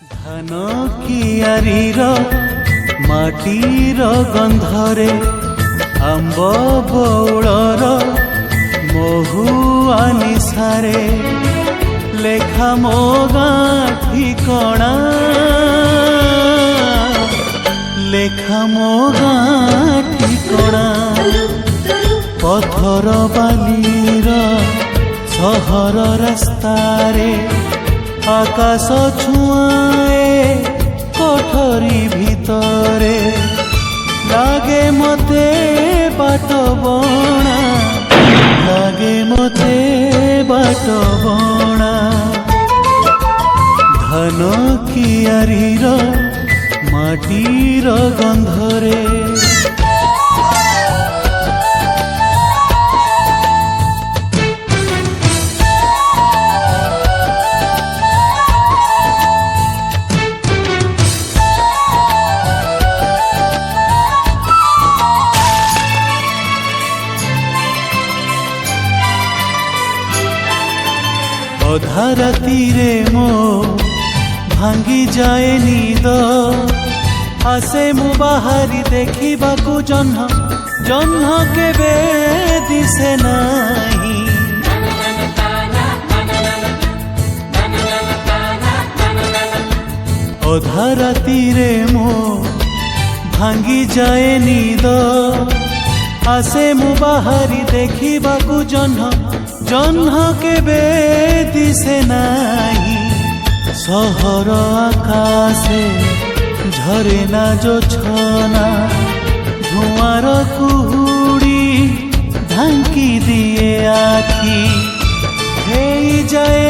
ଧାନ କିଆରୀର ମାଟିର ଗନ୍ଧରେ ଆମ୍ବ ବଉଳର ମହୁଆ ନିଶାରେ ଲେଖା ମୋ ଗାଁ ଠିକଣା, ଲେଖା ମୋ ଗାଁ ଠିକଣା। ପଥର ବାଲିର ସହର ରାସ୍ତାରେ ଆକାଶ ଛୁଆଏ କୋଠରୀ ଭିତରେ ଲାଗେ ମତେ ବାଟ ବଣା, ଲାଗେ ମତେ ବାଟ ବଣା। ଧାନ କିଆରୀର ମାଟିର ଗନ୍ଧରେ ଅଧା ରାତିରେ ମୋ ଭାଙ୍ଗି ଯାଏ ନିଦ, ଆସେ ମୁଁ ବାହାରି ଦେଖିବାକୁ ଜହ୍ନ, ଜହ୍ନ କେବେ ଦିଶେ ନାହିଁ। ଅଧା ରାତିରେ ମୋ ଭାଙ୍ଗି ଯାଏ ନିଦ, ଆସେ ମୁଁ ବାହାରି ଦେଖିବାକୁ ଜହ୍ନ, ଜହ୍ନ କେବେ ଦିଶେ ନାହିଁ। ସହର ଆକାଶେ ଝରେ ନା ଜୋଛନା, ଧୂଆଁର କୁହୁଡ଼ି ଢାଙ୍କି ଦିଏ ଆଖି, ହେଇଯାଏ